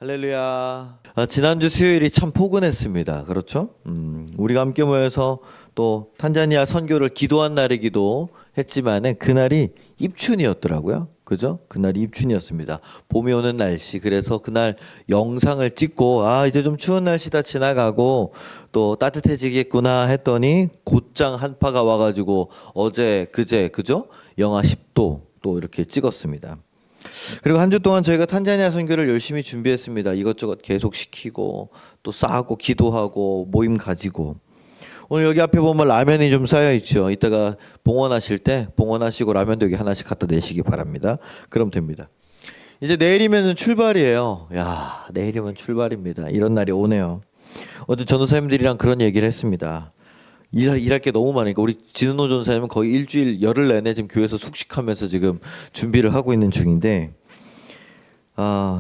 할렐루야. 지난주 수요일이 참 포근했습니다. 그렇죠? 우리가 함께 모여서 또 탄자니아 선교를 기도한 날이기도 했지만은 그날이 입춘이었더라고요. 그죠? 그날이 입춘이었습니다. 봄이 오는 날씨. 그래서 그날 영상을 찍고 이제 좀 추운 날씨다 지나가고 또 따뜻해지겠구나 했더니 곧장 한파가 와가지고 어제 그제 그죠? 영하 10도 또 이렇게 찍었습니다. 그리고 한 주 동안 저희가 탄자니아 선교를 열심히 준비했습니다. 이것저것 계속 시키고 또 싸고 기도하고 모임 가지고 오늘 여기 앞에 보면 라면이 좀 쌓여 있죠. 이따가 봉헌하실 때 봉헌하시고 라면도 여기 하나씩 갖다 내시기 바랍니다. 그럼 됩니다. 이제 내일이면 출발이에요. 야, 내일이면 출발입니다. 이런 날이 오네요. 어제 전도사님들이랑 그런 얘기를 했습니다. 일할 게 너무 많으니까 우리 진은호 전사님은 거의 일주일 열흘 내내 지금 교회에서 숙식하면서 지금 준비를 하고 있는 중인데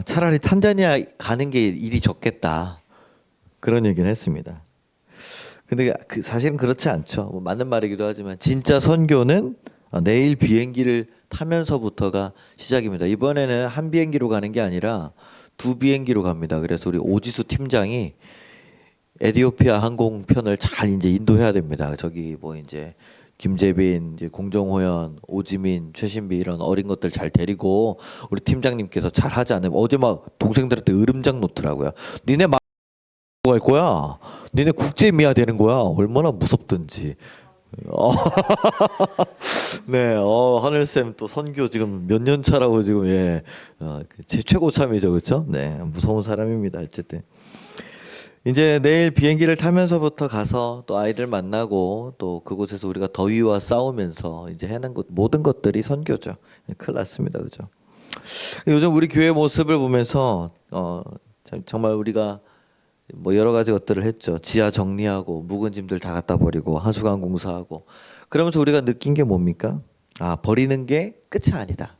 차라리 탄자니아 가는 게 일이 적겠다 그런 얘기를 했습니다. 근데 사실은 그렇지 않죠. 뭐 맞는 말이기도 하지만 진짜 선교는 내일 비행기를 타면서부터가 시작입니다. 이번에는 한 비행기로 가는 게 아니라 두 비행기로 갑니다. 그래서 우리 오지수 팀장이 에티오피아 항공편을 잘 이제 인도해야 됩니다. 저기 뭐 이제 김재빈, 이제 공정호연, 오지민, 최신비 이런 어린 것들 잘 데리고 우리 팀장님께서 잘 하지 않으면 어제 막 동생들한테 으름장 놓더라고요. 니네 갈 거야? 니네 국제미아 되는 거야? 얼마나 무섭든지. 네, 하늘쌤 또 선교 지금 몇 년 차라고 지금 제 최고 참이죠, 그렇죠? 네, 무서운 사람입니다. 어쨌든. 이제 내일 비행기를 타면서부터 가서 또 아이들 만나고 또 그곳에서 우리가 더위와 싸우면서 이제 해낸 것 모든 것들이 선교죠. 큰일 났습니다, 그죠? 요즘 우리 교회 모습을 보면서 정말 우리가 뭐 여러 가지 것들을 했죠. 지하 정리하고 묵은 짐들 다 갖다 버리고 하수관 공사하고 그러면서 우리가 느낀 게 뭡니까? 버리는 게 끝이 아니다.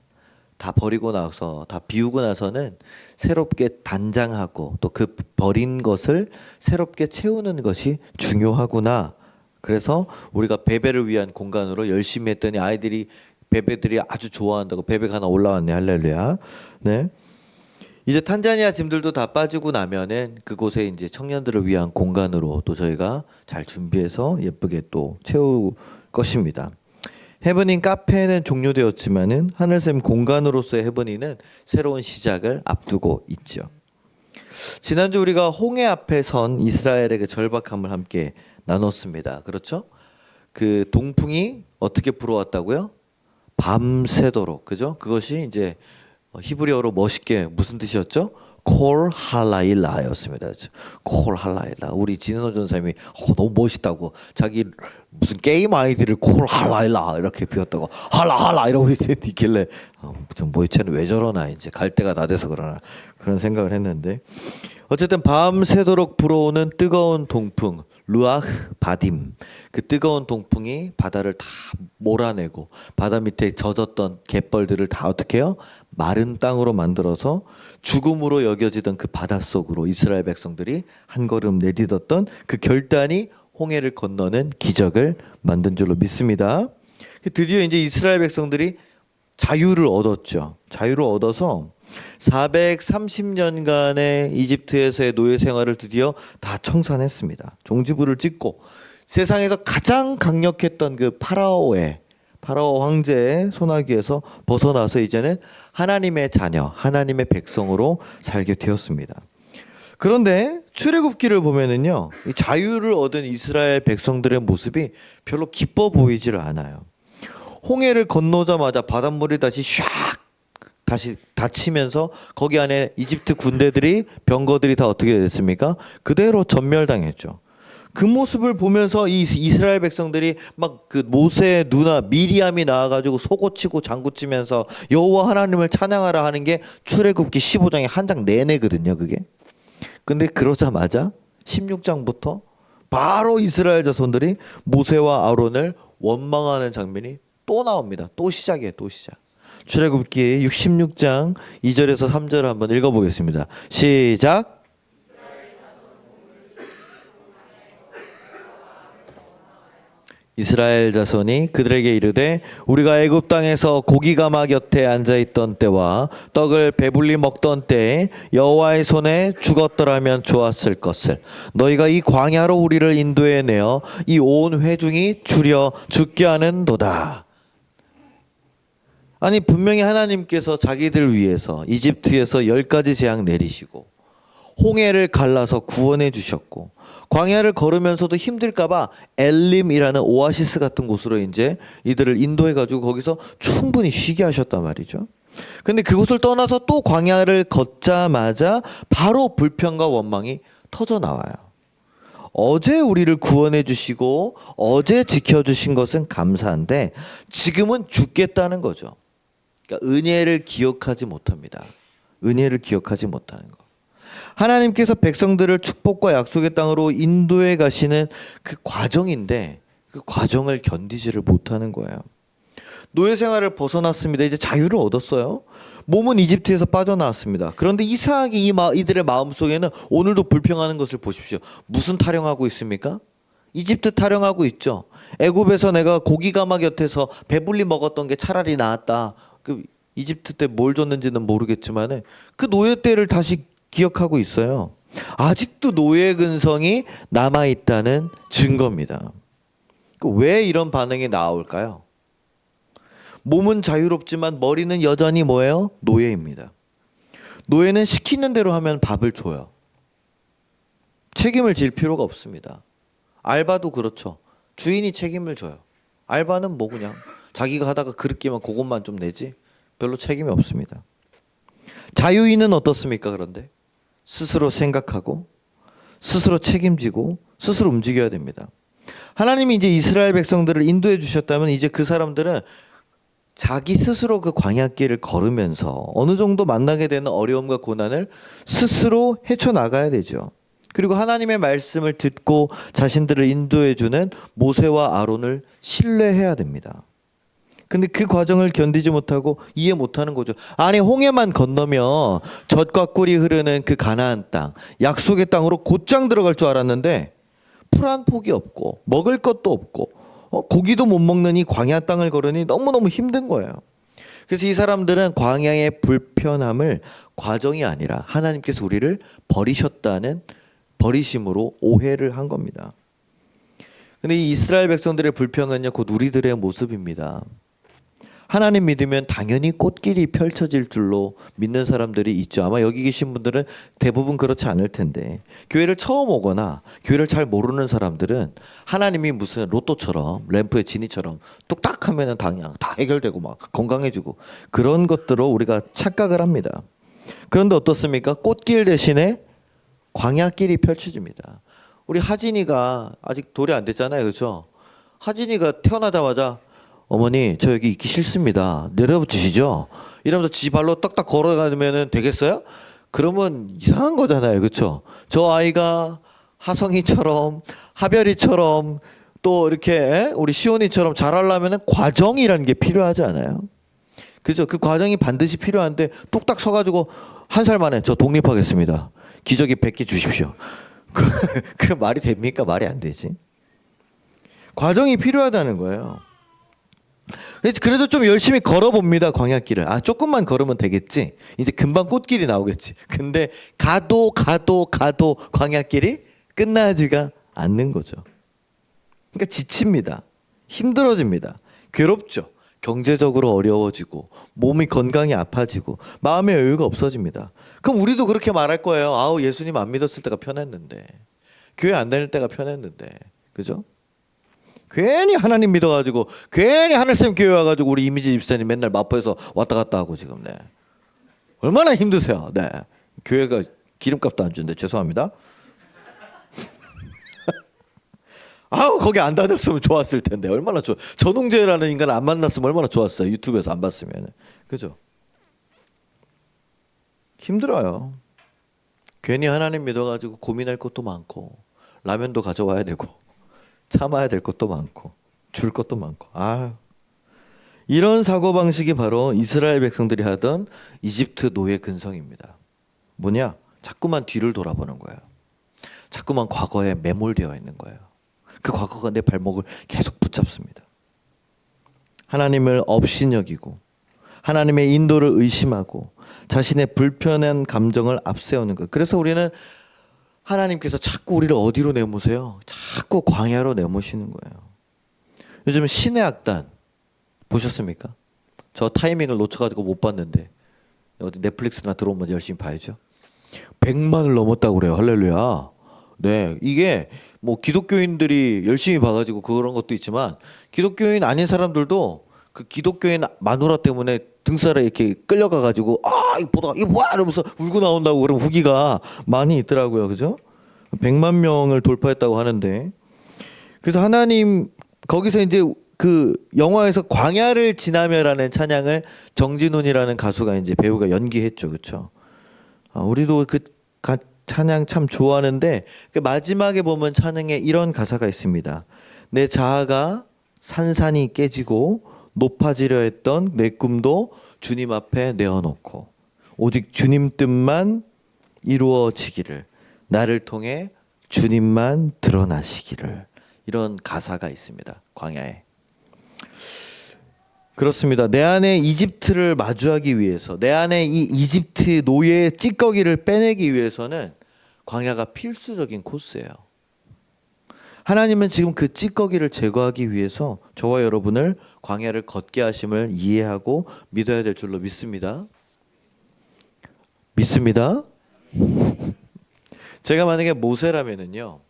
다 버리고 나서 다 비우고 나서는 새롭게 단장하고 또 그 버린 것을 새롭게 채우는 것이 중요하구나. 그래서 우리가 베베를 위한 공간으로 열심히 했더니 아이들이 베베들이 아주 좋아한다고 베베가 하나 올라왔네. 할렐루야. 네. 이제 탄자니아 짐들도 다 빠지고 나면은 그곳에 이제 청년들을 위한 공간으로 또 저희가 잘 준비해서 예쁘게 또 채울 것입니다. 헤브닝 카페는 종료되었지만은 하늘샘 공간으로서의 헤브닝은 새로운 시작을 앞두고 있죠. 지난주 우리가 홍해 앞에 선 이스라엘의 그 절박함을 함께 나눴습니다. 그렇죠? 그 동풍이 어떻게 불어왔다고요? 밤새도록. 그죠? 그것이 이제 히브리어로 멋있게 무슨 뜻이었죠? 콜 할라일라였습니다. 콜 할라일라. 우리 진은호 전사님이 너무 멋있다고 자기 무슨 게임 아이디를 콜 할라일라 이렇게 비웠다고 할라 이러고 있길래 뭐 이 쟤는 왜 저러나 이제 갈 때가 다 돼서 그러나 그런 생각을 했는데 어쨌든 밤새도록 불어오는 뜨거운 동풍 루아흐 바딤 그 뜨거운 동풍이 바다를 다 몰아내고 바다 밑에 젖었던 갯벌들을 다 어떻게 해요? 마른 땅으로 만들어서 죽음으로 여겨지던 그 바닷속으로 이스라엘 백성들이 한 걸음 내딛었던 그 결단이 홍해를 건너는 기적을 만든 줄로 믿습니다. 드디어 이제 이스라엘 백성들이 자유를 얻었죠. 자유를 얻어서 430년간의 이집트에서의 노예 생활을 드디어 다 청산했습니다. 종지부를 찍고 세상에서 가장 강력했던 그 파라오 황제의 소나기에서 벗어나서 이제는 하나님의 자녀, 하나님의 백성으로 살게 되었습니다. 그런데 출애굽기를 보면은요, 이 자유를 얻은 이스라엘 백성들의 모습이 별로 기뻐 보이지를 않아요. 홍해를 건너자마자 바닷물이 다시 닫히면서 거기 안에 이집트 군대들이 병거들이 다 어떻게 됐습니까? 그대로 전멸당했죠. 그 모습을 보면서 이 이스라엘 백성들이 막 그 모세의 누나 미리암이 나와가지고 소고치고 장구치면서 여호와 하나님을 찬양하라 하는 게 출애굽기 15장의 한 장 내내거든요, 그게. 근데 그러자마자 16장부터 바로 이스라엘 자손들이 모세와 아론을 원망하는 장면이 또 나옵니다. 또 시작이에요, 또 시작. 출애굽기 66장 2절에서 3절 한번 읽어보겠습니다. 시작. 이스라엘 자손이 그들에게 이르되 우리가 애굽 땅에서 고기가마 곁에 앉아 있던 때와 떡을 배불리 먹던 때에 여호와의 손에 죽었더라면 좋았을 것을 너희가 이 광야로 우리를 인도해 내어 이 온 회중이 주려 죽게 하는도다. 아니 분명히 하나님께서 자기들 위해서 이집트에서 10가지 재앙 내리시고 홍해를 갈라서 구원해 주셨고 광야를 걸으면서도 힘들까봐 엘림이라는 오아시스 같은 곳으로 이제 이들을 인도해 가지고 거기서 충분히 쉬게 하셨단 말이죠. 근데 그곳을 떠나서 또 광야를 걷자마자 바로 불평과 원망이 터져 나와요. 어제 우리를 구원해 주시고 어제 지켜주신 것은 감사한데 지금은 죽겠다는 거죠. 그러니까 은혜를 기억하지 못합니다. 은혜를 기억하지 못하는 거. 하나님께서 백성들을 축복과 약속의 땅으로 인도해 가시는 그 과정인데 그 과정을 견디지를 못하는 거예요. 노예 생활을 벗어났습니다. 이제 자유를 얻었어요. 몸은 이집트에서 빠져나왔습니다. 그런데 이상하게 이들의 마음속에는 오늘도 불평하는 것을 보십시오. 무슨 타령하고 있습니까? 이집트 타령하고 있죠. 애굽에서 내가 고기가마 곁에서 배불리 먹었던 게 차라리 나았다. 그 이집트 때 뭘 줬는지는 모르겠지만 그 노예 때를 다시 기억하고 있어요. 아직도 노예 근성이 남아있다는 증거입니다. 왜 이런 반응이 나올까요? 몸은 자유롭지만 머리는 여전히 뭐예요? 노예입니다. 노예는 시키는 대로 하면 밥을 줘요. 책임을 질 필요가 없습니다. 알바도 그렇죠. 주인이 책임을 져요. 알바는 뭐 그냥 자기가 하다가 그릇 끼면 그것만 좀 내지 별로 책임이 없습니다. 자유인은 어떻습니까? 그런데 스스로 생각하고 스스로 책임지고 스스로 움직여야 됩니다. 하나님이 이제 이스라엘 백성들을 인도해 주셨다면 이제 그 사람들은 자기 스스로 그 광야길을 걸으면서 어느 정도 만나게 되는 어려움과 고난을 스스로 헤쳐나가야 되죠. 그리고 하나님의 말씀을 듣고 자신들을 인도해 주는 모세와 아론을 신뢰해야 됩니다. 근데 그 과정을 견디지 못하고 이해 못하는 거죠. 아니 홍해만 건너면 젖과 꿀이 흐르는 그 가나안 땅, 약속의 땅으로 곧장 들어갈 줄 알았는데 풀 한 폭이 없고 먹을 것도 없고 고기도 못 먹는 이 광야 땅을 걸으니 너무너무 힘든 거예요. 그래서 이 사람들은 광야의 불편함을 과정이 아니라 하나님께서 우리를 버리셨다는 버리심으로 오해를 한 겁니다. 근데 이 이스라엘 백성들의 불평은요 곧 우리들의 모습입니다. 하나님 믿으면 당연히 꽃길이 펼쳐질 줄로 믿는 사람들이 있죠. 아마 여기 계신 분들은 대부분 그렇지 않을 텐데 교회를 처음 오거나 교회를 잘 모르는 사람들은 하나님이 무슨 로또처럼 램프의 지니처럼 뚝딱 하면은 그냥 다 해결되고 막 건강해지고 그런 것들로 우리가 착각을 합니다. 그런데 어떻습니까? 꽃길 대신에 광야길이 펼쳐집니다. 우리 하진이가 아직 돌이 안 됐잖아요. 그렇죠? 하진이가 태어나자마자 어머니 저 여기 있기 싫습니다. 내려주시죠. 이러면서 지 발로 딱딱 걸어가면 되겠어요? 그러면 이상한 거잖아요. 그렇죠? 저 아이가 하성이처럼 하별이처럼 또 이렇게 우리 시온이처럼 자라려면 과정이라는 게 필요하지 않아요? 그죠? 그 과정이 반드시 필요한데 뚝딱 서가지고 한 살 만에 저 독립하겠습니다. 기저귀 100개 주십시오. 그 말이 됩니까? 말이 안 되지. 과정이 필요하다는 거예요. 그래도 좀 열심히 걸어봅니다. 광야길을. 조금만 걸으면 되겠지. 이제 금방 꽃길이 나오겠지. 근데 가도 광야길이 끝나지가 않는 거죠. 그러니까 지칩니다. 힘들어집니다. 괴롭죠. 경제적으로 어려워지고 몸이 건강이 아파지고 마음의 여유가 없어집니다. 그럼 우리도 그렇게 말할 거예요. 예수님 안 믿었을 때가 편했는데 교회 안 다닐 때가 편했는데 그죠? 괜히 하나님 믿어가지고 괜히 하늘샘 교회 와가지고 우리 이미지 집사님 맨날 마포에서 왔다 갔다 하고 지금 얼마나 힘드세요. 교회가 기름값도 안 주는데 죄송합니다. 거기 안 다녔으면 좋았을 텐데 얼마나 좋아. 전웅재라는 인간 안 만났으면 얼마나 좋았어요. 유튜브에서 안 봤으면 그죠? 힘들어요. 괜히 하나님 믿어가지고 고민할 것도 많고 라면도 가져와야 되고 참아야 될 것도 많고 줄 것도 많고 이런 사고방식이 바로 이스라엘 백성들이 하던 이집트 노예 근성입니다. 뭐냐? 자꾸만 뒤를 돌아보는 거예요. 자꾸만 과거에 매몰되어 있는 거예요. 그 과거가 내 발목을 계속 붙잡습니다. 하나님을 업신여기고 하나님의 인도를 의심하고 자신의 불편한 감정을 앞세우는 것. 그래서 우리는 하나님께서 자꾸 우리를 어디로 내모세요? 자꾸 광야로 내모시는 거예요. 요즘 신의 악단 보셨습니까? 저 타이밍을 놓쳐가지고 못 봤는데 어디 넷플릭스나 들어오면 열심히 봐야죠. 100만을 넘었다고 그래요. 할렐루야. 네, 이게 뭐 기독교인들이 열심히 봐가지고 그런 것도 있지만 기독교인 아닌 사람들도 그 기독교인 마누라 때문에 등살에 이렇게 끌려가가지고 이거 보다가 이거 뭐야 이러면서 울고 나온다고 그런 후기가 많이 있더라고요. 그죠? 100만 명을 돌파했다고 하는데, 그래서 하나님 거기서 이제 그 영화에서 광야를 지나며라는 찬양을 정진훈이라는 가수가 이제 배우가 연기했죠. 그렇죠? 우리도 그 찬양 참 좋아하는데 그 마지막에 보면 찬양에 이런 가사가 있습니다. 내 자아가 산산이 깨지고 높아지려 했던 내 꿈도 주님 앞에 내어놓고 오직 주님 뜻만 이루어지기를, 나를 통해 주님만 드러나시기를, 이런 가사가 있습니다. 광야에. 그렇습니다. 내 안에 이집트를 마주하기 위해서, 내 안에 이 이집트 노예의 찌꺼기를 빼내기 위해서는 광야가 필수적인 코스예요. 하나님은 지금 그 찌꺼기를 제거하기 위해서 저와 여러분을 광야를 걷게 하심을 이해하고 믿어야 될 줄로 믿습니다. 믿습니다. 제가 만약에 모세라면은요,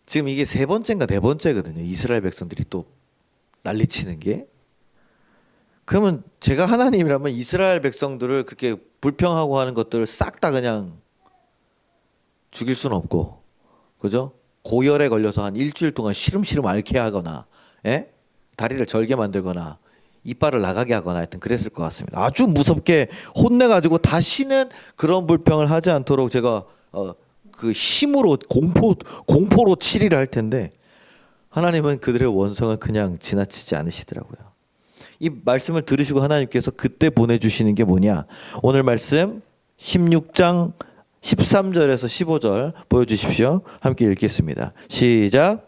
지금 이게 세 번째인가 네 번째거든요. 이스라엘 백성들이 또 난리치는 게. 그러면 제가 하나님이라면 이스라엘 백성들을 그렇게 불평하고 하는 것들을 싹 다 그냥 죽일 수는 없고, 그죠? 고열에 걸려서 한 일주일 동안 시름시름 앓게 하거나, 다리를 절게 만들거나 이빨을 나가게 하거나 하여튼 그랬을 것 같습니다. 아주 무섭게 혼내가지고 다시는 그런 불평을 하지 않도록 제가 그 힘으로 공포로 치리를 할 텐데, 하나님은 그들의 원성을 그냥 지나치지 않으시더라고요. 이 말씀을 들으시고 하나님께서 그때 보내주시는 게 뭐냐? 오늘 말씀 16장 13절에서 15절 보여주십시오. 함께 읽겠습니다. 시작.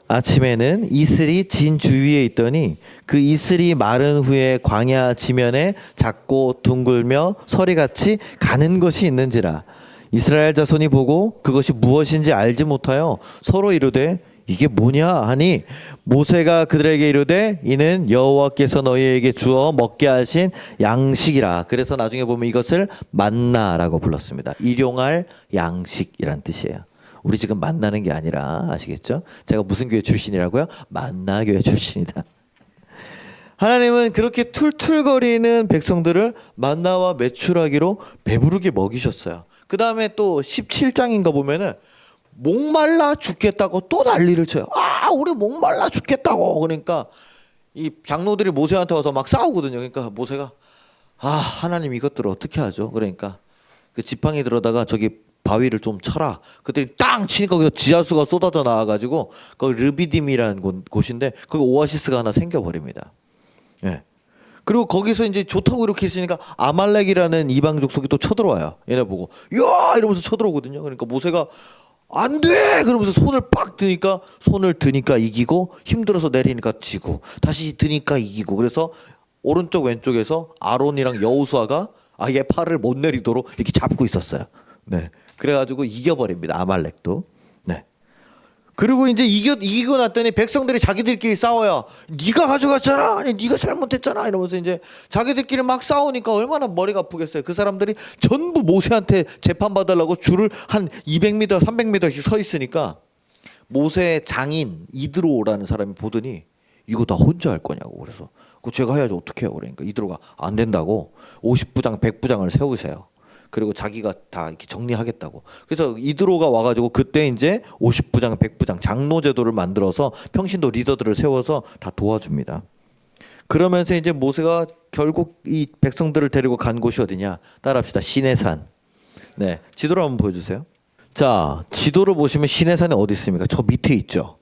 아침에는 이슬이 진 주위에 있더니 그 이슬이 마른 후에 광야 지면에 작고 둥글며 서리같이 가는 것이 있는지라. 이스라엘 자손이 보고 그것이 무엇인지 알지 못하여 서로 이르되 이게 뭐냐 하니, 모세가 그들에게 이르되 이는 여호와께서 너희에게 주어 먹게 하신 양식이라. 그래서 나중에 보면 이것을 만나라고 불렀습니다. 일용할 양식이란 뜻이에요. 우리 지금 만나는 게 아니라, 아시겠죠? 제가 무슨 교회 출신이라고요? 만나교회 출신이다. 하나님은 그렇게 툴툴거리는 백성들을 만나와 메추라기로 배부르게 먹이셨어요. 그 다음에 또 17장인가 보면은 목말라 죽겠다고 또 난리를 쳐요. 우리 목말라 죽겠다고. 그러니까 이 장로들이 모세한테 와서 막 싸우거든요. 그러니까 모세가 하나님 이것들을 어떻게 하죠? 그러니까 그 지팡이 들어다가 저기 바위를 좀 쳐라. 그때 땅 치니까 거기서 지하수가 쏟아져 나와가지고 거기 르비딤이라는 곳인데 거기 오아시스가 하나 생겨버립니다. 예. 그리고 거기서 이제 좋다고 이렇게 했으니까 아말렉이라는 이방 족속이 또 쳐들어와요. 얘네 보고 야 이러면서 쳐들어오거든요. 그러니까 모세가 안 돼! 그러면서 손을 빡 드니까, 손을 드니까 이기고, 힘들어서 내리니까 지고, 다시 드니까 이기고. 그래서 오른쪽 왼쪽에서 아론이랑 여호수아가 아예 팔을 못 내리도록 이렇게 잡고 있었어요. 네. 그래가지고 이겨버립니다. 아말렉도. 네. 그리고 이제 이기고 났더니 백성들이 자기들끼리 싸워요. 네가 가져갔잖아. 아니 네가 잘못했잖아. 이러면서 이제 자기들끼리 막 싸우니까 얼마나 머리가 아프겠어요. 그 사람들이 전부 모세한테 재판받으려고 줄을 한 200m, 300m씩 서 있으니까 모세의 장인 이드로라는 사람이 보더니 이거 다 혼자 할 거냐고. 그래서 그거 제가 해야지 어떻게 해요. 그러니까 이드로가 안 된다고 50부장, 100부장을 세우세요. 그리고 자기가 다 이렇게 정리하겠다고. 그래서 이드로가 와가지고 그때 이제 50부장, 100부장 장로 제도를 만들어서 평신도 리더들을 세워서 다 도와줍니다. 그러면서 이제 모세가 결국 이 백성들을 데리고 간 곳이 어디냐? 따라합시다. 시내산. 네, 지도를 한번 보여주세요. 자, 지도를 보시면 시내산이 어디 있습니까? 저 밑에 있죠.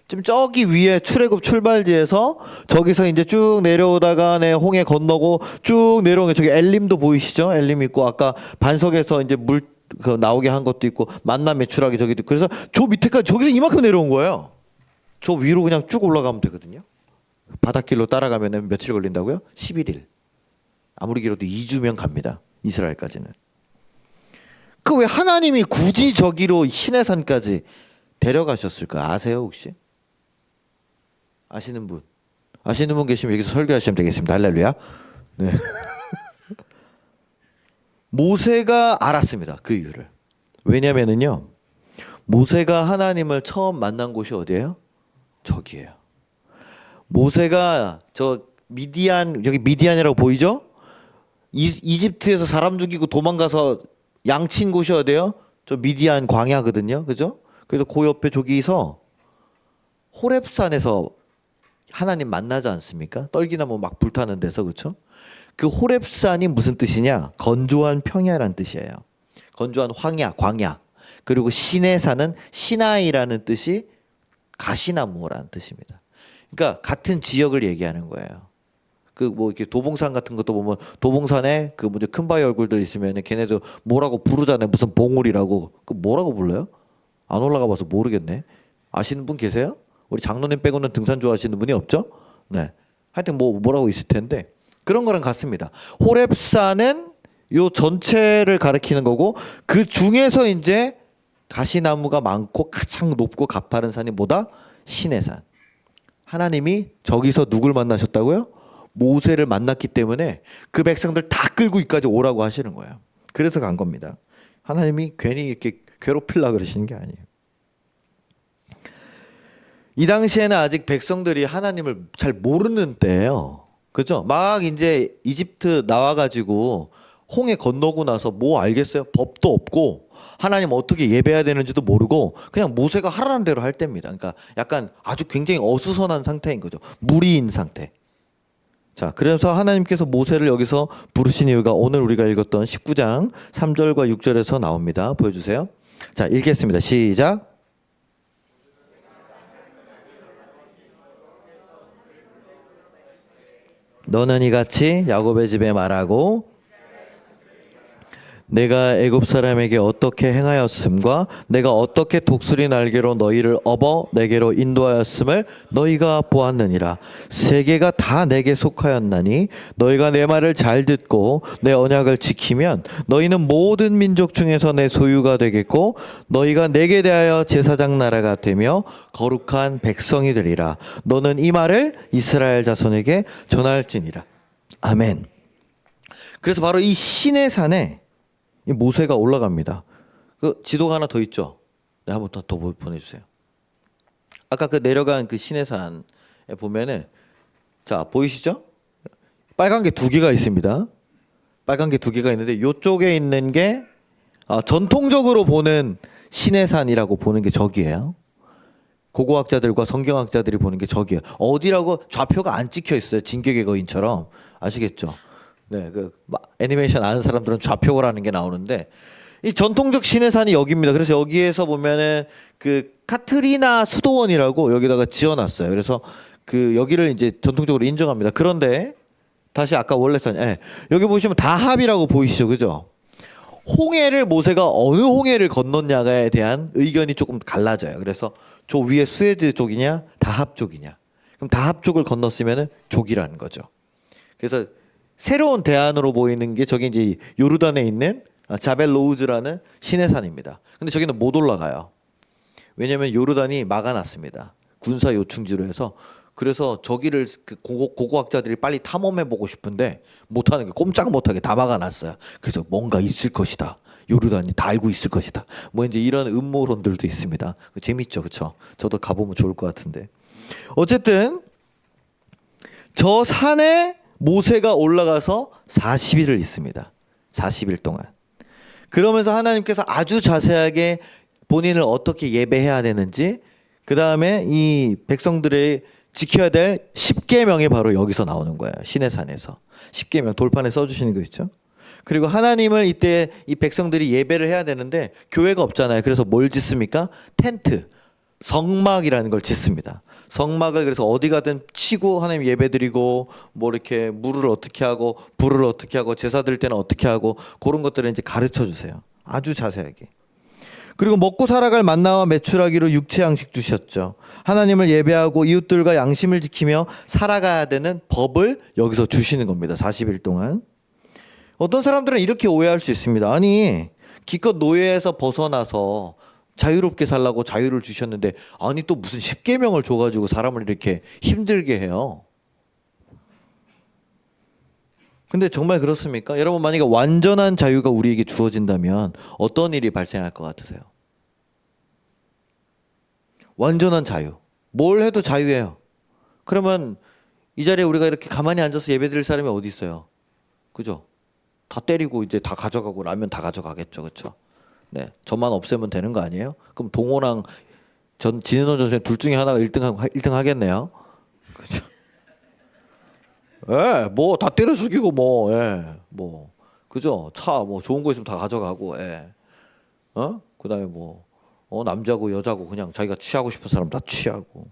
지금 저기 위에 출애굽 출발지에서 저기서 이제 쭉 내려오다가 홍해 건너고 쭉 내려오는 게 저기 엘림도 보이시죠? 엘림 있고 아까 반석에서 이제 물 그 나오게 한 것도 있고 만나 매출하기 저기도 있고. 그래서 저 밑에까지 저기서 이만큼 내려온 거예요. 저 위로 그냥 쭉 올라가면 되거든요. 바닷길로 따라가면 며칠 걸린다고요? 11일. 아무리 길어도 2주면 갑니다. 이스라엘까지는. 그 왜 하나님이 굳이 저기로 시내산까지 데려가셨을까? 아세요 혹시? 아시는 분? 아시는 분 계시면 여기서 설교하시면 되겠습니다. 할렐루야. 네. 모세가 알았습니다. 그 이유를. 왜냐면은요. 모세가 하나님을 처음 만난 곳이 어디예요? 저기예요. 모세가 저 미디안, 여기 미디안이라고 보이죠? 이집트에서 사람 죽이고 도망가서 양친 곳이 어디예요? 저 미디안 광야거든요. 그죠? 그래서 그 옆에 저기서 호렙산에서 하나님 만나지 않습니까? 떨기나무 막 불타는 데서. 그렇죠? 그 호렙산이 무슨 뜻이냐? 건조한 평야란 뜻이에요. 건조한 황야, 광야. 그리고 시내산은 시나이라는 뜻이 가시나무라는 뜻입니다. 그러니까 같은 지역을 얘기하는 거예요. 그 뭐 이렇게 도봉산 같은 것도 보면 도봉산에 그 뭐지 큰 바위 얼굴들 있으면 걔네도 뭐라고 부르잖아요. 무슨 봉우리라고. 그 뭐라고 불러요? 안 올라가 봐서 모르겠네. 아시는 분 계세요? 우리 장로님 빼고는 등산 좋아하시는 분이 없죠? 네. 하여튼 뭐라고 있을 텐데 그런 거랑 같습니다. 호렙산은 요 전체를 가리키는 거고 그 중에서 이제 가시나무가 많고 가장 높고 가파른 산이 뭐다? 시내산. 하나님이 저기서 누굴 만나셨다고요? 모세를 만났기 때문에 그 백성들 다 끌고 여기까지 오라고 하시는 거예요. 그래서 간 겁니다. 하나님이 괜히 이렇게 괴롭히려고 그러시는 게 아니에요. 이 당시에는 아직 백성들이 하나님을 잘 모르는 때예요. 그죠? 막 이제 이집트 나와가지고 홍해 건너고 나서 뭐 알겠어요? 법도 없고 하나님 어떻게 예배해야 되는지도 모르고 그냥 모세가 하라는 대로 할 때입니다. 그러니까 약간 아주 굉장히 어수선한 상태인 거죠. 무리인 상태. 자, 그래서 하나님께서 모세를 여기서 부르신 이유가 오늘 우리가 읽었던 19장 3절과 6절에서 나옵니다. 보여주세요. 자, 읽겠습니다. 시작. 너는 이같이 야곱의 집에 말하고 내가 애굽 사람에게 어떻게 행하였음과 내가 어떻게 독수리 날개로 너희를 업어 내게로 인도하였음을 너희가 보았느니라. 세계가 다 내게 속하였나니 너희가 내 말을 잘 듣고 내 언약을 지키면 너희는 모든 민족 중에서 내 소유가 되겠고 너희가 내게 대하여 제사장 나라가 되며 거룩한 백성이 되리라. 너는 이 말을 이스라엘 자손에게 전할지니라. 아멘. 그래서 바로 이 시내산에 이 모세가 올라갑니다. 그 지도가 하나 더 있죠. 네, 한번 더 보내주세요. 아까 그 내려간 그 시내산에 보면은 자 보이시죠? 빨간 게 두 개가 있습니다. 빨간 게 두 개가 있는데 이쪽에 있는 게 전통적으로 보는 시내산이라고 보는 게 저기예요. 고고학자들과 성경학자들이 보는 게 저기예요. 어디라고 좌표가 안 찍혀 있어요. 진격의 거인처럼. 아시겠죠? 네, 그 애니메이션 아는 사람들은 좌표라는 게 나오는데 이 전통적 시내산이 여기입니다. 그래서 여기에서 보면은 그 카트리나 수도원이라고 여기다가 지어놨어요. 그래서 그 여기를 이제 전통적으로 인정합니다. 그런데 다시 아까 원래 산, 여기 보시면 다합이라고 보이시죠, 그죠? 홍해를 모세가 어느 홍해를 건넜냐에 대한 의견이 조금 갈라져요. 그래서 저 위에 수에즈 쪽이냐, 다합 쪽이냐. 그럼 다합 쪽을 건넜으면은 족이라는 거죠. 그래서 새로운 대안으로 보이는 게 저기 이제 요르단에 있는 자벨 로우즈라는 시내산입니다. 근데 저기는 못 올라가요. 왜냐하면 요르단이 막아놨습니다. 군사 요충지로 해서. 그래서 저기를 그 고고학자들이 빨리 탐험해 보고 싶은데 못하는 게 꼼짝 못하게 다 막아놨어요. 그래서 뭔가 있을 것이다. 요르단이 다 알고 있을 것이다. 뭐 이제 이런 음모론들도 있습니다. 재밌죠, 그렇죠? 저도 가보면 좋을 것 같은데. 어쨌든 저 산에 모세가 올라가서 40일을 있습니다. 40일 동안. 그러면서 하나님께서 아주 자세하게 본인을 어떻게 예배해야 되는지, 그 다음에 이 백성들의 지켜야 될 10계명이 바로 여기서 나오는 거예요. 시내산에서. 10계명 돌판에 써주시는 거 있죠. 그리고 하나님을 이때 이 백성들이 예배를 해야 되는데 교회가 없잖아요. 그래서 뭘 짓습니까? 텐트, 성막이라는 걸 짓습니다. 성막을 그래서 어디 가든 치고 하나님 예배드리고 뭐 이렇게 물을 어떻게 하고 불을 어떻게 하고 제사 드릴 때는 어떻게 하고 그런 것들을 이제 가르쳐 주세요. 아주 자세하게. 그리고 먹고 살아갈 만나와 매출하기로 육체 양식 주셨죠. 하나님을 예배하고 이웃들과 양심을 지키며 살아가야 되는 법을 여기서 주시는 겁니다. 40일 동안. 어떤 사람들은 이렇게 오해할 수 있습니다. 아니 기껏 노예에서 벗어나서 자유롭게 살라고 자유를 주셨는데 아니 또 무슨 십계명을 줘가지고 사람을 이렇게 힘들게 해요. 근데 정말 그렇습니까? 여러분 만약에 완전한 자유가 우리에게 주어진다면 어떤 일이 발생할 것 같으세요? 완전한 자유. 뭘 해도 자유예요. 그러면 이 자리에 우리가 이렇게 가만히 앉아서 예배드릴 사람이 어디 있어요? 그죠? 다 때리고 이제 다 가져가고 라면 다 가져가겠죠. 그렇죠? 네. 저만 없애면 되는 거 아니에요? 그럼 동호랑 진은호 전생 둘 중에 하나가 1등 하겠네요. 그죠? 예, 뭐 다 때려 죽이고 뭐, 예, 뭐, 그죠? 차 뭐 좋은 거 있으면 다 가져가고, 예, 그다음에 뭐, 남자고 여자고 그냥 자기가 취하고 싶은 사람 다 취하고,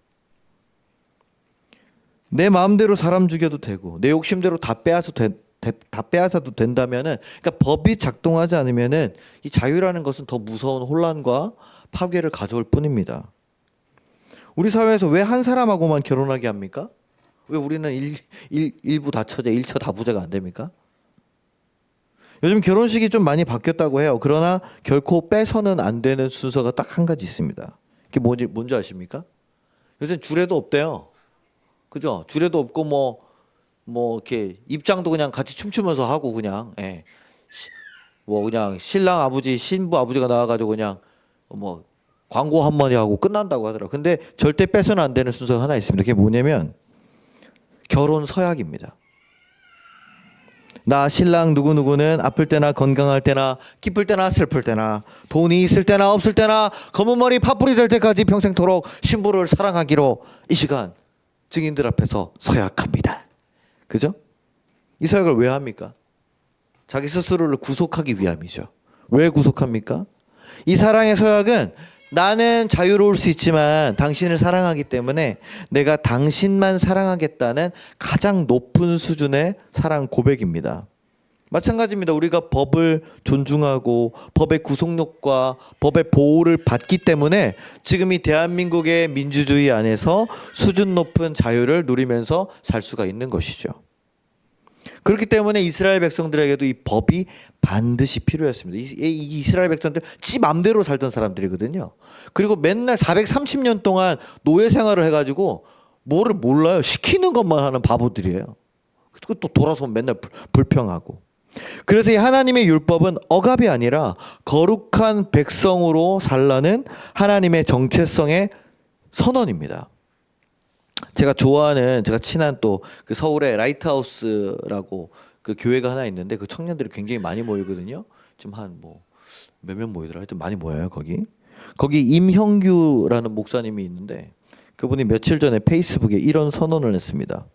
내 마음대로 사람 죽여도 되고, 내 욕심대로 다 빼앗아도 된다면은, 그러니까 법이 작동하지 않으면은 이 자유라는 것은 더 무서운 혼란과 파괴를 가져올 뿐입니다. 우리 사회에서 왜 한 사람하고만 결혼하게 합니까? 왜 우리는 일부 다처제, 일처 다부제가 안 됩니까? 요즘 결혼식이 좀 많이 바뀌었다고 해요. 그러나 결코 빼서는 안 되는 순서가 딱 한 가지 있습니다. 그게 뭔지 아십니까? 요새 주례도 없대요. 그죠? 주례도 없고 뭐 이렇게 입장도 그냥 같이 춤추면서 하고 그냥 뭐 그냥 신랑 아버지, 신부 아버지가 나와가지고 그냥 뭐 광고 한마디 하고 끝난다고 하더라고요. 근데 절대 빼서는 안 되는 순서가 하나 있습니다. 그게 뭐냐면 결혼 서약입니다. 나 신랑 누구누구는 아플 때나 건강할 때나 기쁠 때나 슬플 때나 돈이 있을 때나 없을 때나 검은 머리 팥불이 될 때까지 평생토록 신부를 사랑하기로 이 시간 증인들 앞에서 서약합니다. 그죠? 이 서약을 왜 합니까? 자기 스스로를 구속하기 위함이죠. 왜 구속합니까? 이 사랑의 서약은 나는 자유로울 수 있지만 당신을 사랑하기 때문에 내가 당신만 사랑하겠다는 가장 높은 수준의 사랑 고백입니다. 마찬가지입니다. 우리가 법을 존중하고 법의 구속력과 법의 보호를 받기 때문에 지금 이 대한민국의 민주주의 안에서 수준 높은 자유를 누리면서 살 수가 있는 것이죠. 그렇기 때문에 이스라엘 백성들에게도 이 법이 반드시 필요했습니다. 이 이스라엘 백성들 지 맘대로 살던 사람들이거든요. 그리고 맨날 430년 동안 노예 생활을 해가지고 뭐를 몰라요. 시키는 것만 하는 바보들이에요. 그리고 또 돌아서면 맨날 불평하고. 그래서 이 하나님의 율법은 억압이 아니라 거룩한 백성으로 살라는 하나님의 정체성의 선언입니다. 제가 친한 또 그 서울에 라이트하우스라고 그 교회가 하나 있는데 그 청년들이 굉장히 많이 모이거든요. 지금 한 뭐 몇 명 모이더라. 하여튼 많이 모여요 거기 임형규라는 목사님이 있는데 그분이 며칠 전에 페이스북에 이런 선언을 했습니다.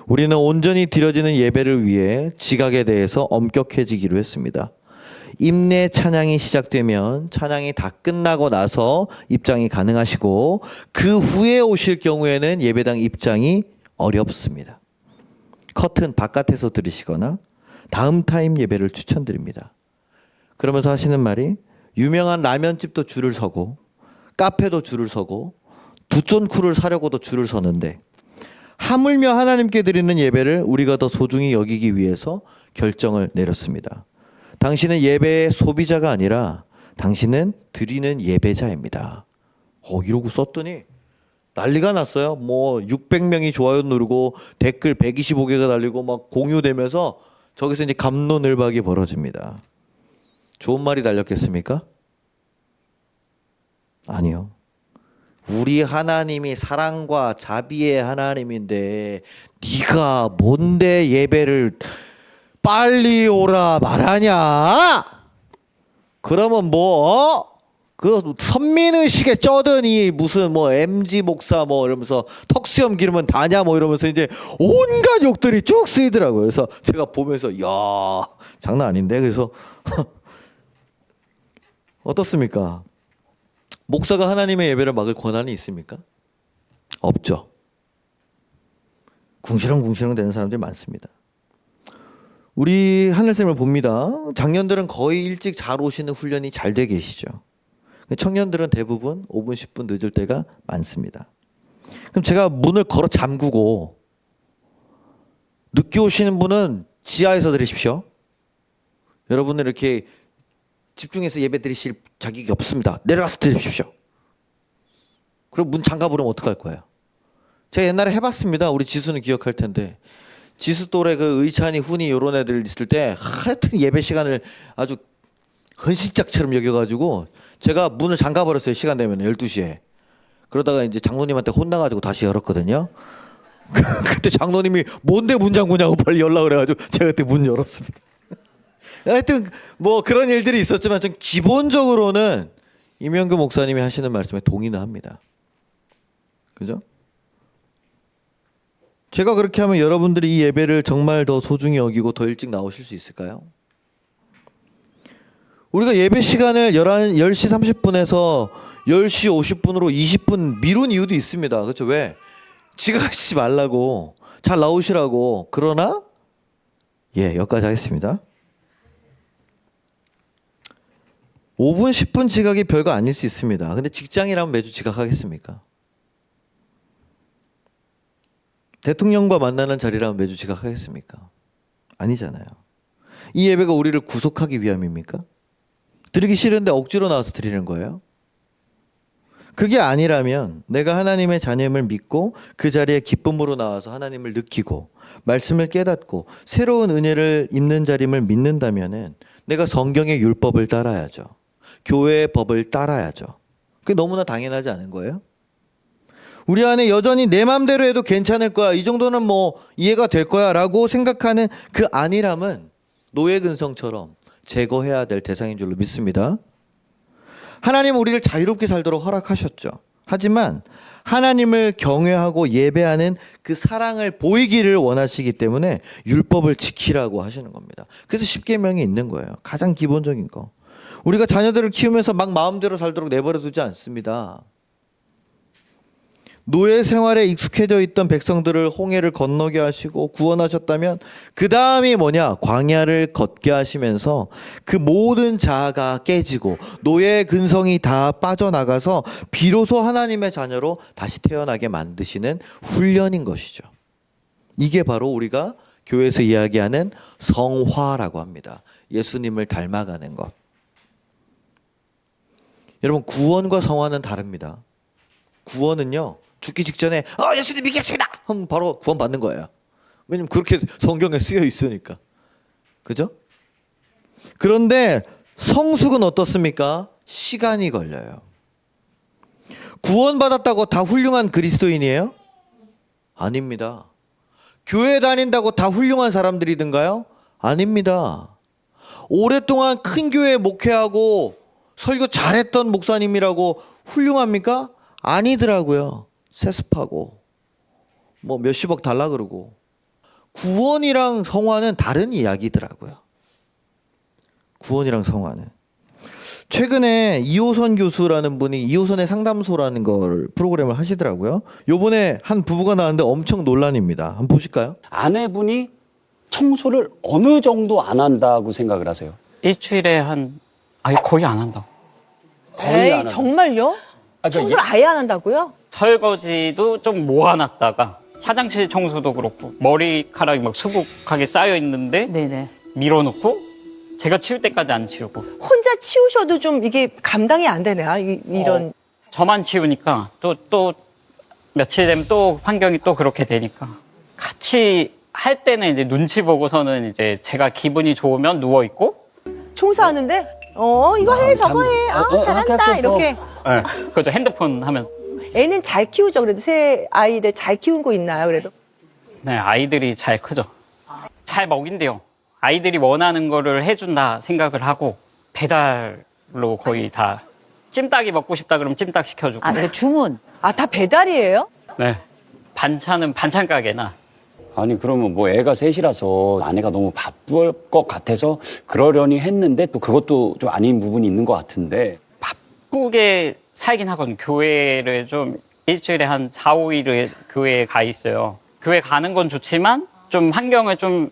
우리는 온전히 드려지는 예배를 위해 지각에 대해서 엄격해지기로 했습니다. 임내 찬양이 시작되면 찬양이 다 끝나고 나서 입장이 가능하시고 그 후에 오실 경우에는 예배당 입장이 어렵습니다. 커튼 바깥에서 들으시거나 다음 타임 예배를 추천드립니다. 그러면서 하시는 말이 유명한 라면집도 줄을 서고 카페도 줄을 서고 두촌쿠를 사려고도 줄을 서는데 하물며 하나님께 드리는 예배를 우리가 더 소중히 여기기 위해서 결정을 내렸습니다. 당신은 예배의 소비자가 아니라 당신은 드리는 예배자입니다. 이러고 썼더니 난리가 났어요. 뭐 600명이 좋아요 누르고 댓글 125개가 달리고 막 공유되면서 저기서 이제 갑론을박이 벌어집니다. 좋은 말이 달렸겠습니까? 아니요. 우리 하나님이 사랑과 자비의 하나님인데 네가 뭔데 예배를 빨리 오라 말하냐? 그러면 그 선민의식에 쩌더니 무슨 뭐 MG 목사 뭐 이러면서 턱수염 기르면 다냐 뭐 이러면서 이제 온갖 욕들이 쭉 쓰이더라고요. 그래서 제가 보면서 야 장난 아닌데. 그래서 어떻습니까? 목사가 하나님의 예배를 막을 권한이 있습니까? 없죠. 궁시렁궁시렁 되는 사람들이 많습니다. 우리 하늘쌤을 봅니다. 작년들은 거의 일찍 잘 오시는 훈련이 잘 돼 계시죠. 청년들은 대부분 5분, 10분 늦을 때가 많습니다. 그럼 제가 문을 걸어 잠그고 늦게 오시는 분은 지하에서 드리십시오. 여러분은 이렇게 집중해서 예배 드리실 자격이 없습니다. 내려가서 드리십시오. 그럼 문 잠가 버리면 어떡할 거예요? 제가 옛날에 해봤습니다. 우리 지수는 기억할 텐데. 지수 또래 그 의찬이, 훈이 이런 애들 있을 때 하여튼 예배 시간을 아주 헌신짝처럼 여겨가지고 제가 문을 잠가 버렸어요. 시간 되면 12시에. 그러다가 이제 장로님한테 혼나가지고 다시 열었거든요. 그때 장로님이 뭔데 문 잠그냐고 빨리 열라 그래가지고 제가 그때 문 열었습니다. 하여튼 뭐 그런 일들이 있었지만 좀 기본적으로는 임영규 목사님이 하시는 말씀에 동의는 합니다. 그죠? 제가 그렇게 하면 여러분들이 이 예배를 정말 더 소중히 여기고 더 일찍 나오실 수 있을까요? 우리가 예배 시간을 10시 30분에서 10시 50분으로 20분 미룬 이유도 있습니다. 그렇죠? 왜? 지각하시지 말라고, 잘 나오시라고. 그러나 여기까지 하겠습니다. 5분 10분 지각이 별거 아닐 수 있습니다. 근데 직장이라면 매주 지각하겠습니까? 대통령과 만나는 자리라면 매주 지각하겠습니까? 아니잖아요. 이 예배가 우리를 구속하기 위함입니까? 드리기 싫은데 억지로 나와서 드리는 거예요? 그게 아니라면 내가 하나님의 자녀임을 믿고 그 자리에 기쁨으로 나와서 하나님을 느끼고 말씀을 깨닫고 새로운 은혜를 입는 자림을 믿는다면은 내가 성경의 율법을 따라야죠. 교회의 법을 따라야죠. 그게 너무나 당연하지 않은 거예요? 우리 안에 여전히 내 맘대로 해도 괜찮을 거야. 이 정도는 뭐 이해가 될 거야 라고 생각하는 그 안일함은 노예 근성처럼 제거해야 될 대상인 줄로 믿습니다. 하나님은 우리를 자유롭게 살도록 허락하셨죠. 하지만 하나님을 경외하고 예배하는 그 사랑을 보이기를 원하시기 때문에 율법을 지키라고 하시는 겁니다. 그래서 십계명이 있는 거예요. 가장 기본적인 거. 우리가 자녀들을 키우면서 막 마음대로 살도록 내버려 두지 않습니다. 노예 생활에 익숙해져 있던 백성들을 홍해를 건너게 하시고 구원하셨다면 그 다음이 뭐냐? 광야를 걷게 하시면서 그 모든 자아가 깨지고 노예의 근성이 다 빠져나가서 비로소 하나님의 자녀로 다시 태어나게 만드시는 훈련인 것이죠. 이게 바로 우리가 교회에서 이야기하는 성화라고 합니다. 예수님을 닮아가는 것. 여러분, 구원과 성화는 다릅니다. 구원은요, 죽기 직전에 예수님 믿겠습니다 하면 바로 구원 받는 거예요. 왜냐면 그렇게 성경에 쓰여 있으니까. 그죠? 그런데 성숙은 어떻습니까? 시간이 걸려요. 구원 받았다고 다 훌륭한 그리스도인이에요? 아닙니다. 교회 다닌다고 다 훌륭한 사람들이든가요? 아닙니다. 오랫동안 큰 교회 목회하고 설교 잘했던 목사님이라고 훌륭합니까? 아니더라고요. 세습하고 뭐 몇십억 달라 그러고. 구원이랑 성화는 다른 이야기더라고요. 구원이랑 성화는. 최근에 이호선 교수라는 분이 이호선의 상담소라는 걸 프로그램을 하시더라고요. 요번에 한 부부가 나왔는데 엄청 논란입니다. 한번 보실까요? 아내분이 청소를 어느 정도 안 한다고 생각을 하세요? 일주일에 거의 안 한다고. 거의 안 한다. 정말요? 청소를 아예 안 한다고요? 설거지도 좀 모아놨다가 화장실 청소도 그렇고 머리카락이 막 수북하게 쌓여 있는데 네네. 밀어놓고 제가 치울 때까지 안 치우고. 혼자 치우셔도 좀 이게 감당이 안 되네요. 이런. 저만 치우니까 또 며칠 되면 또 환경이 또 그렇게 되니까 같이 할 때는 이제 눈치 보고서는 이제 제가 기분이 좋으면 누워 있고 청소하는데 이거 해 저거 해 잘한다 이렇게. 네, 그렇죠. 핸드폰 하면. 애는 잘 키우죠. 그래도 새 아이들 잘 키우고 있나요? 그래도. 네, 아이들이 잘 크죠. 잘 먹인대요. 아이들이 원하는 거를 해준다 생각을 하고 배달로 거의 다 찜닭이 먹고 싶다 그러면 찜닭 시켜주고. 그러니까 주문. 다 배달이에요? 네. 반찬은 반찬 가게나. 아니 그러면 뭐 애가 셋이라서 아내가 너무 바쁠 것 같아서 그러려니 했는데 또 그것도 좀 아닌 부분이 있는 것 같은데. 바쁘게 살긴 하거든요. 교회를 좀 일주일에 한 4, 5일을 교회에 가 있어요. 교회 가는 건 좋지만 좀 환경을 좀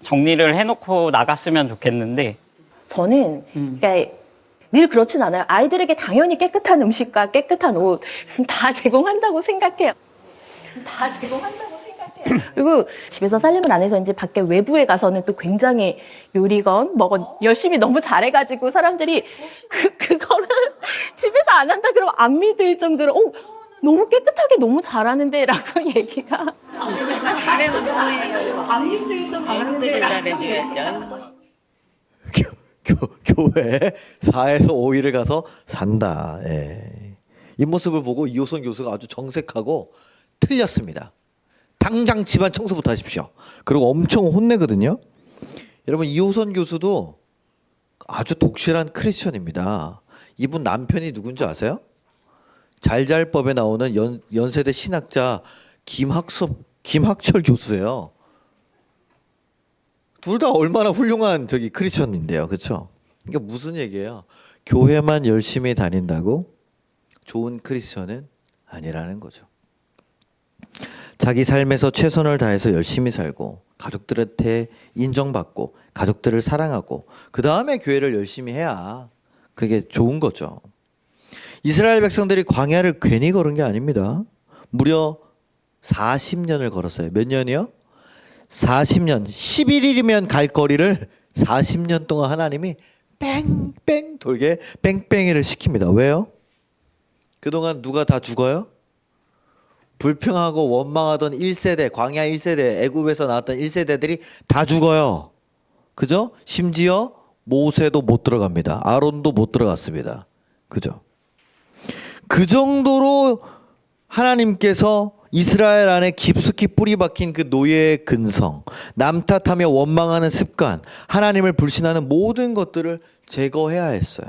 정리를 해놓고 나갔으면 좋겠는데 저는 그러니까 늘 그렇진 않아요. 아이들에게 당연히 깨끗한 음식과 깨끗한 옷 다 제공한다고 생각해요. 다 제공한다고 생각해요. 그리고 집에서 살림을 안 해서 이제 밖에 외부에 가서는 또 굉장히 요리건 뭐건 열심히 너무 잘해가지고 사람들이 그거를 집에서 안 한다 그러면 안 믿을 정도로 너무 깨끗하게 너무 잘하는데라고 얘기가 안 믿을 정도로 교회 4에서 5일을 가서 산다. 예. 이 모습을 보고 이호선 교수가 아주 정색하고 틀렸습니다. 당장 집안 청소부터 하십시오. 그리고 엄청 혼내거든요. 여러분 이호선 교수도 아주 독실한 크리스천입니다. 이분 남편이 누군지 아세요? 잘잘법에 나오는 연세대 신학자 김학철 교수예요. 둘 다 얼마나 훌륭한 크리스천인데요, 그렇죠? 그러니까 무슨 얘기예요? 교회만 열심히 다닌다고 좋은 크리스천은 아니라는 거죠. 자기 삶에서 최선을 다해서 열심히 살고 가족들한테 인정받고 가족들을 사랑하고 그 다음에 교회를 열심히 해야 그게 좋은 거죠. 이스라엘 백성들이 광야를 괜히 걸은 게 아닙니다. 무려 40년을 걸었어요. 몇 년이요? 40년. 11일이면 갈 거리를 40년 동안 하나님이 뺑뺑 돌게 뺑뺑이를 시킵니다. 왜요? 그동안 누가 다 죽어요? 불평하고 원망하던 1세대, 광야 1세대, 애굽에서 나왔던 1세대들이 다 죽어요. 그죠? 심지어 모세도 못 들어갑니다. 아론도 못 들어갔습니다. 그죠? 그 정도로 하나님께서 이스라엘 안에 깊숙이 뿌리 박힌 그 노예의 근성, 남 탓하며 원망하는 습관, 하나님을 불신하는 모든 것들을 제거해야 했어요.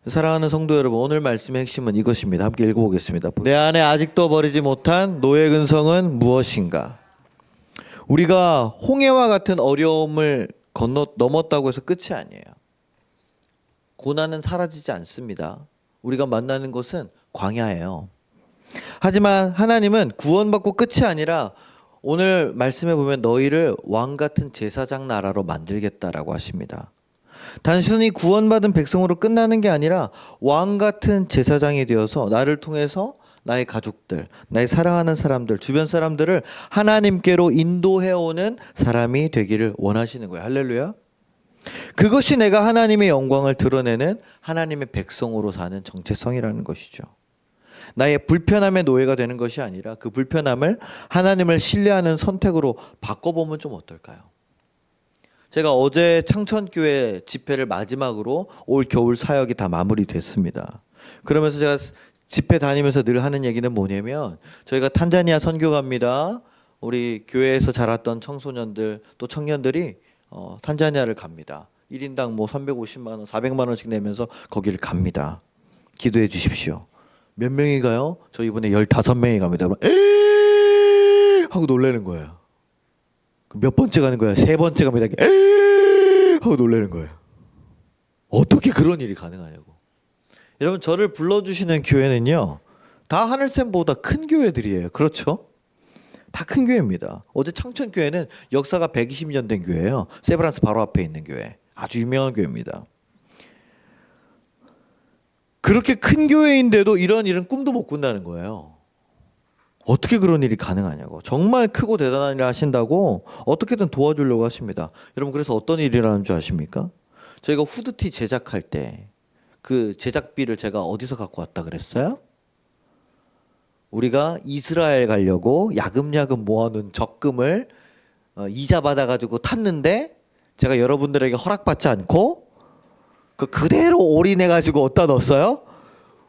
사랑하는 성도 여러분, 오늘 말씀의 핵심은 이것입니다. 함께 읽어보겠습니다. 내 안에 아직도 버리지 못한 노예 근성은 무엇인가? 우리가 홍해와 같은 어려움을 넘었다고 해서 끝이 아니에요. 고난은 사라지지 않습니다. 우리가 만나는 것은 광야예요. 하지만 하나님은 구원받고 끝이 아니라 오늘 말씀해 보면 너희를 왕 같은 제사장 나라로 만들겠다라고 하십니다. 단순히 구원받은 백성으로 끝나는 게 아니라 왕 같은 제사장이 되어서 나를 통해서 나의 가족들, 나의 사랑하는 사람들, 주변 사람들을 하나님께로 인도해오는 사람이 되기를 원하시는 거예요. 할렐루야. 그것이 내가 하나님의 영광을 드러내는 하나님의 백성으로 사는 정체성이라는 것이죠. 나의 불편함의 노예가 되는 것이 아니라 그 불편함을 하나님을 신뢰하는 선택으로 바꿔보면 좀 어떨까요? 제가 어제 창천교회 집회를 마지막으로 올 겨울 사역이 다 마무리됐습니다. 그러면서 제가 집회 다니면서 늘 하는 얘기는 뭐냐면 저희가 탄자니아 선교 갑니다. 우리 교회에서 자랐던 청소년들 또 청년들이 탄자니아를 갑니다. 1인당 뭐 350만 원, 400만 원씩 내면서 거기를 갑니다. 기도해 주십시오. 몇 명이 가요? 저 이번에 15명이 갑니다. 에이! 하고 놀라는 거예요. 몇 번째 가는 거야? 3번째 갑니다. 에이! 하고 놀라는 거예요. 어떻게 그런 일이 가능하냐고. 여러분 저를 불러주시는 교회는요. 다 하늘샘보다 큰 교회들이에요. 그렇죠? 다 큰 교회입니다. 어제 창천교회는 역사가 120년 된 교회예요. 세브란스 바로 앞에 있는 교회. 아주 유명한 교회입니다. 그렇게 큰 교회인데도 이런 일은 꿈도 못 꾼다는 거예요. 어떻게 그런 일이 가능하냐고. 정말 크고 대단한 일을 하신다고 어떻게든 도와주려고 하십니다. 여러분 그래서 어떤 일이라는 줄 아십니까? 저희가 후드티 제작할 때 그 제작비를 제가 어디서 갖고 왔다 그랬어요? 우리가 이스라엘 가려고 야금야금 모아놓은 적금을 이자 받아가지고 탔는데 제가 여러분들에게 허락받지 않고 그대로 올인해가지고 어디다 넣었어요?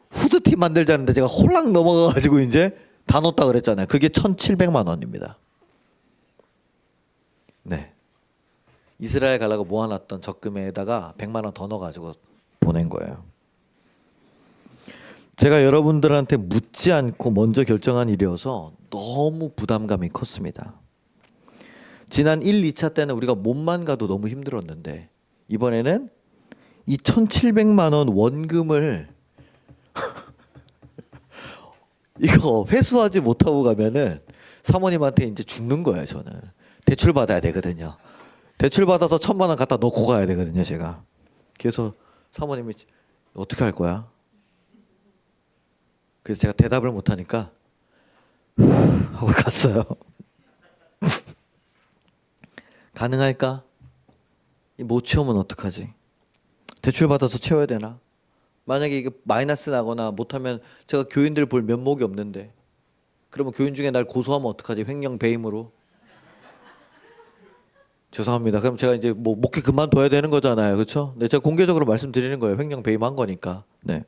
후드티 만들자는데 제가 홀랑 넘어가가지고 이제 다 넣었다 그랬잖아요. 그게 1,700만 원입니다. 네. 이스라엘 가려고 모아놨던 적금에다가 100만 원 더 넣어가지고 보낸 거예요. 제가 여러분들한테 묻지 않고 먼저 결정한 일이어서 너무 부담감이 컸습니다. 지난 1, 2차 때는 우리가 몸만 가도 너무 힘들었는데 이번에는 이 1,700만 원 원금을 이거 회수하지 못하고 가면은 사모님한테 이제 죽는 거예요. 저는 대출 받아야 되거든요. 대출 받아서 1,000만 원 갖다 넣고 가야 되거든요, 제가. 그래서 사모님이 어떻게 할 거야? 그래서 제가 대답을 못 하니까 하고 갔어요. 가능할까? 못 채우면 어떡하지? 대출 받아서 채워야 되나? 만약에 이게 마이너스 나거나 못하면 제가 교인들 볼 면목이 없는데 그러면 교인 중에 날 고소하면 어떡하지? 횡령 배임으로. 죄송합니다. 그럼 제가 이제 뭐 목회 그만둬야 되는 거잖아요. 그렇죠? 네, 제가 공개적으로 말씀드리는 거예요. 횡령 배임한 거니까. 네.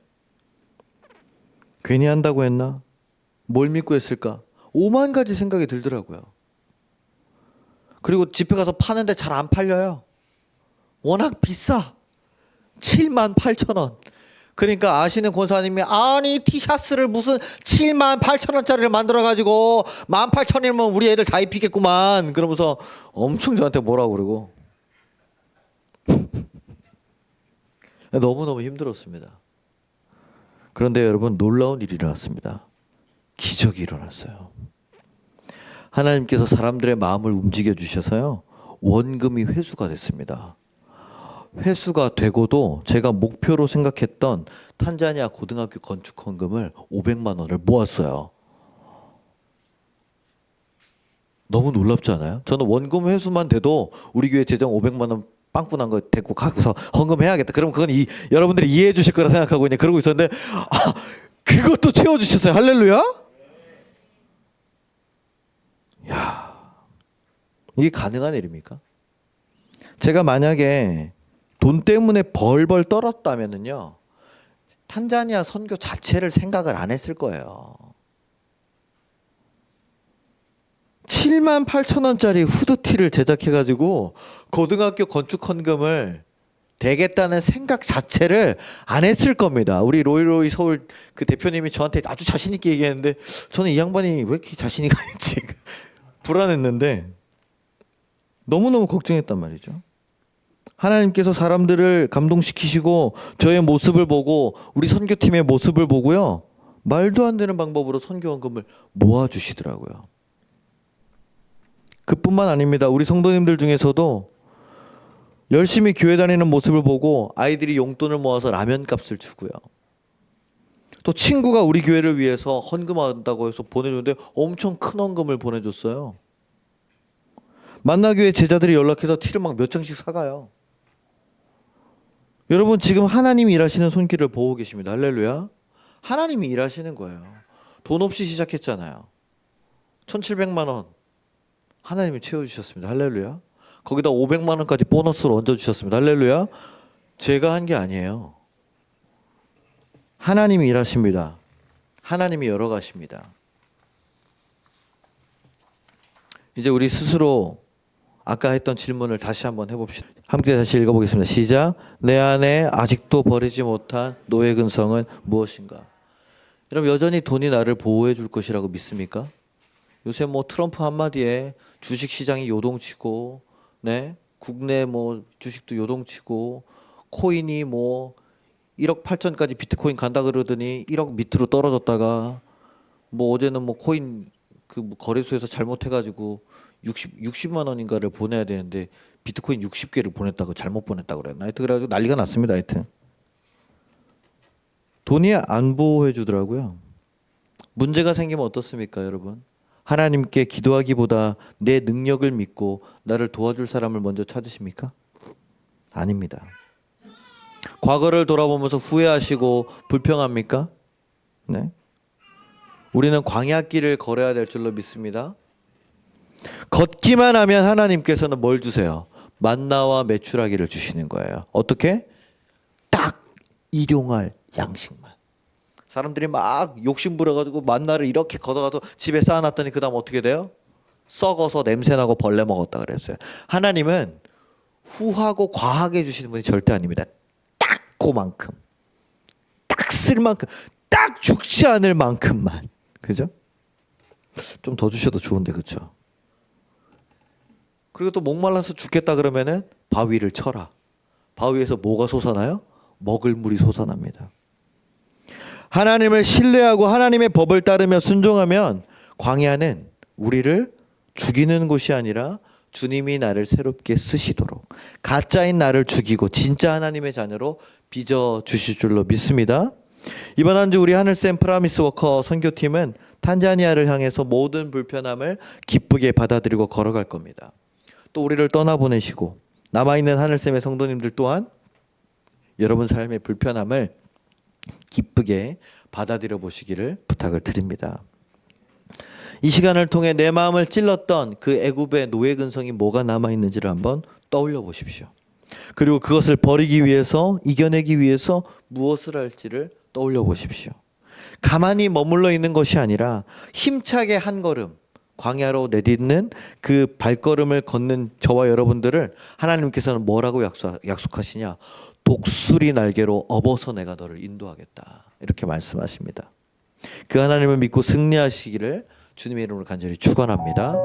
괜히 한다고 했나? 뭘 믿고 했을까? 5만 가지 생각이 들더라고요. 그리고 집에 가서 파는데 잘 안 팔려요. 워낙 비싸. 7만 8천 원. 그러니까 아시는 권사님이 아니 티셔츠를 무슨 7만 8천 원짜리를 만들어가지고 18,000원이면 우리 애들 다 입히겠구만. 그러면서 엄청 저한테 뭐라고 그러고. 너무너무 힘들었습니다. 그런데 여러분 놀라운 일이 일어났습니다. 기적이 일어났어요. 하나님께서 사람들의 마음을 움직여 주셔서요. 원금이 회수가 됐습니다. 회수가 되고도 제가 목표로 생각했던 탄자니아 고등학교 건축 헌금을 500만 원을 모았어요. 너무 놀랍지 않아요? 저는 원금 회수만 돼도 우리 교회 재정 500만 원 빵꾸 난 거 데리고 가서 헌금해야겠다. 그럼 그건 여러분들이 이해해 주실 거라 생각하고 그냥 그러고 있었는데 그것도 채워주셨어요. 할렐루야. 야, 이게 가능한 일입니까? 제가 만약에 돈 때문에 벌벌 떨었다면은요, 탄자니아 선교 자체를 생각을 안 했을 거예요. 7만 8천 원짜리 후드티를 제작해가지고 고등학교 건축 헌금을 대겠다는 생각 자체를 안 했을 겁니다. 우리 로이로이 서울 그 대표님이 저한테 아주 자신 있게 얘기했는데 저는 이 양반이 왜 이렇게 자신이 가는지 불안했는데 너무너무 걱정했단 말이죠. 하나님께서 사람들을 감동시키시고 저의 모습을 보고 우리 선교팀의 모습을 보고요. 말도 안 되는 방법으로 선교헌금을 모아주시더라고요. 그뿐만 아닙니다. 우리 성도님들 중에서도 열심히 교회 다니는 모습을 보고 아이들이 용돈을 모아서 라면 값을 주고요. 또 친구가 우리 교회를 위해서 헌금한다고 해서 보내줬는데 엄청 큰 헌금을 보내줬어요. 만나교회 제자들이 연락해서 티를 막 몇 장씩 사가요. 여러분 지금 하나님이 일하시는 손길을 보고 계십니다. 할렐루야. 하나님이 일하시는 거예요. 돈 없이 시작했잖아요. 1,700만 원 하나님이 채워주셨습니다. 할렐루야. 거기다 500만 원까지 보너스로 얹어주셨습니다. 할렐루야. 제가 한 게 아니에요. 하나님이 일하십니다. 하나님이 열어가십니다. 이제 우리 스스로 아까 했던 질문을 다시 한번 해봅시다. 함께 다시 읽어보겠습니다. 시작. 내 안에 아직도 버리지 못한 노예 근성은 무엇인가? 여러분 여전히 돈이 나를 보호해 줄 것이라고 믿습니까? 요새 뭐 트럼프 한마디에 주식 시장이 요동치고, 네, 국내 뭐 주식도 요동치고, 코인이 뭐 1억 8천까지 비트코인 간다 그러더니 1억 밑으로 떨어졌다가, 뭐 어제는 뭐 코인 그 거래소에서 잘못해가지고 60만 원인가를 보내야 되는데 비트코인 60개를 보냈다고 잘못 보냈다고 그랬나? 하여튼 그래가지고 난리가 났습니다. 하여튼 돈이 안 보호해 주더라고요. 문제가 생기면 어떻습니까, 여러분? 하나님께 기도하기보다 내 능력을 믿고 나를 도와줄 사람을 먼저 찾으십니까? 아닙니다. 과거를 돌아보면서 후회하시고 불평합니까? 네. 우리는 광야길을 걸어야 될 줄로 믿습니다. 걷기만 하면 하나님께서는 뭘 주세요? 만나와 메추라기를 주시는 거예요. 어떻게? 딱 일용할 양식만. 사람들이 막 욕심 부려가지고 만나를 이렇게 걷어가서 집에 쌓아놨더니 그 다음 어떻게 돼요? 썩어서 냄새나고 벌레 먹었다 그랬어요. 하나님은 후하고 과하게 주시는 분이 절대 아닙니다. 딱 그만큼, 딱 쓸 만큼, 딱 죽지 않을 만큼만. 그죠? 좀 더 주셔도 좋은데, 그렇죠? 그리고 또 목말라서 죽겠다 그러면은 바위를 쳐라. 바위에서 뭐가 솟아나요? 먹을 물이 솟아납니다. 하나님을 신뢰하고 하나님의 법을 따르며 순종하면 광야는 우리를 죽이는 곳이 아니라 주님이 나를 새롭게 쓰시도록 가짜인 나를 죽이고 진짜 하나님의 자녀로 빚어 주실 줄로 믿습니다. 이번 한 주 우리 하늘샘 프라미스 워커 선교팀은 탄자니아를 향해서 모든 불편함을 기쁘게 받아들이고 걸어갈 겁니다. 또 우리를 떠나보내시고 남아있는 하늘샘의 성도님들 또한 여러분 삶의 불편함을 기쁘게 받아들여 보시기를 부탁을 드립니다. 이 시간을 통해 내 마음을 찔렀던 그 애굽의 노예 근성이 뭐가 남아있는지를 한번 떠올려 보십시오. 그리고 그것을 버리기 위해서, 이겨내기 위해서 무엇을 할지를 떠올려 보십시오. 가만히 머물러 있는 것이 아니라 힘차게 한 걸음 광야로 내딛는 그 발걸음을 걷는 저와 여러분들을 하나님께서는 뭐라고 약속하시냐? 독수리 날개로 업어서 내가 너를 인도하겠다. 이렇게 말씀하십니다. 그 하나님을 믿고 승리하시기를 주님의 이름으로 간절히 축원합니다.